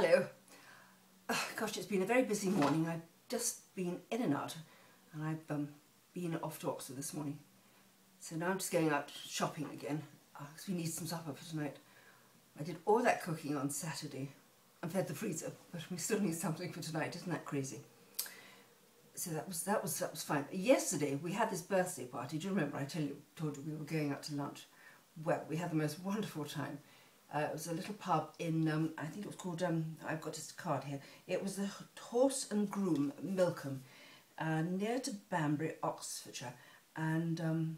Hello. Gosh, it's been a very busy morning. I've just been in and out, and I've been off to Oxford this morning. So now I'm just going out shopping again, because we need some supper for tonight. I did all that cooking on Saturday and fed the freezer, but we still need something for tonight. Isn't that crazy? So that was fine. Yesterday we had this birthday party. Do you remember? I told you we were going out to lunch. Well, we had the most wonderful time. It was a little pub in, I think it was called, I've got this card here. It was the Horse and Groom, Milcombe, near to Banbury, Oxfordshire. And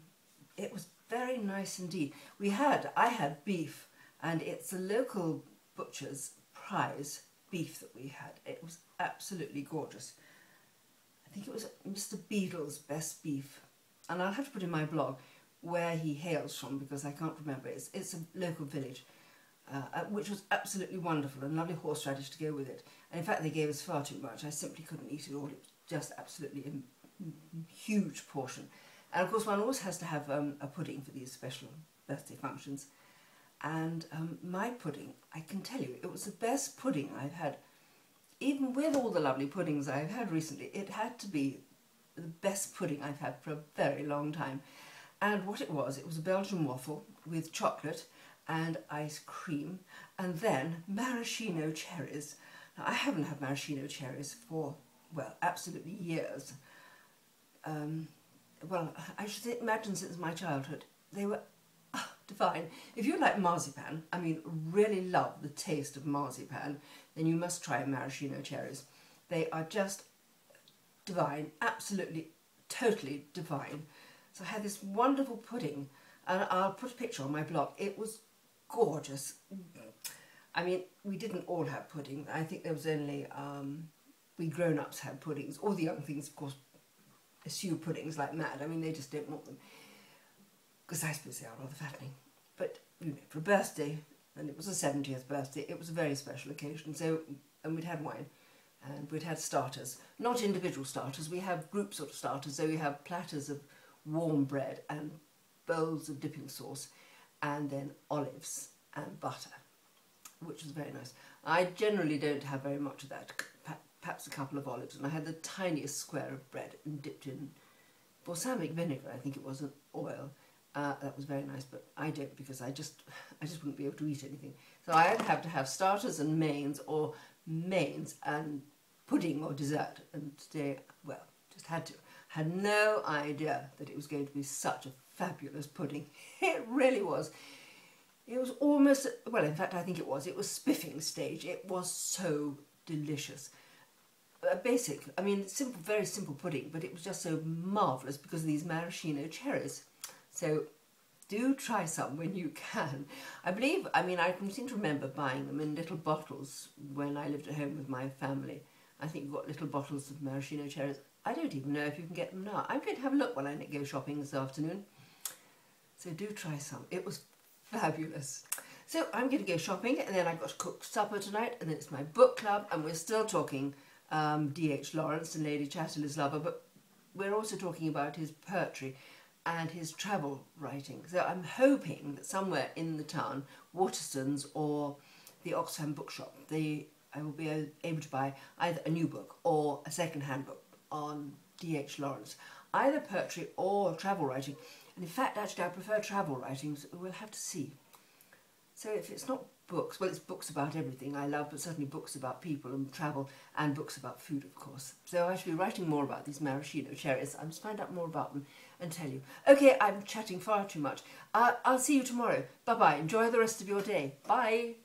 it was very nice indeed. I had beef, and it's a local butcher's prize beef that we had. It was absolutely gorgeous. I think it was Mr. Beadle's best beef. And I'll have to put in my blog where he hails from, because I can't remember. It's a local village. Which was absolutely wonderful, and lovely horseradish to go with it. And in fact, they gave us far too much. I simply couldn't eat it all. It was just absolutely a huge portion. And of course, one always has to have a pudding for these special birthday functions. And my pudding, I can tell you, it was the best pudding I've had. Even with all the lovely puddings I've had recently, it had to be the best pudding I've had for a very long time. And what it was a Belgian waffle with chocolate and ice cream, and then maraschino cherries. Now, I haven't had maraschino cherries for, well, absolutely years. Well, I should imagine since my childhood. They were divine. If you like marzipan, I mean, really love the taste of marzipan, then you must try maraschino cherries. They are just divine, absolutely, totally divine. So I had this wonderful pudding, and I'll put a picture on my blog. It was gorgeous. I mean, we didn't all have pudding. I think there was only, we grown-ups had puddings. All the young things, of course, eschew puddings like mad. I mean, they just don't want them, because I suppose they are rather fattening. But, you know, for a birthday, and it was a 70th birthday, it was a very special occasion. So, and we'd had wine, and we'd had starters. Not individual starters, we have group sort of starters. So we have platters of warm bread and bowls of dipping sauce, and then olives and butter, which was very nice. I generally don't have very much of that, perhaps a couple of olives, and I had the tiniest square of bread and dipped in balsamic vinegar, I think it was, an oil. That was very nice, but I don't, because I just wouldn't be able to eat anything. So I either have to have starters and mains, or mains and pudding or dessert, and today, well, just had to. Had no idea that it was going to be such a fabulous pudding. It really was. It was almost, well, in fact, I think it was spiffing stage. It was so delicious. Basic, I mean, simple, very simple pudding, but it was just so marvellous because of these maraschino cherries. So do try some when you can. I can seem to remember buying them in little bottles when I lived at home with my family. I think we've got little bottles of maraschino cherries. I don't even know if you can get them now. I'm going to have a look when I go shopping this afternoon. So do try some. It was fabulous. So I'm going to go shopping, and then I've got to cook supper tonight, and then it's my book club, and we're still talking D.H. Lawrence and Lady Chatterley's Lover, but we're also talking about his poetry and his travel writing. So I'm hoping that somewhere in the town, Waterstones or the Oxfam bookshop, I will be able to buy either a new book or a second-hand book on D.H. Lawrence, either poetry or travel writing. And in fact, actually, I prefer travel writing, so we'll have to see. So if it's not books, well, it's books about everything I love, but certainly books about people and travel, and books about food, of course. So I should be writing more about these maraschino cherries. I must find out more about them and tell you. Okay, I'm chatting far too much. I'll see you tomorrow. Bye-bye. Enjoy the rest of your day. Bye.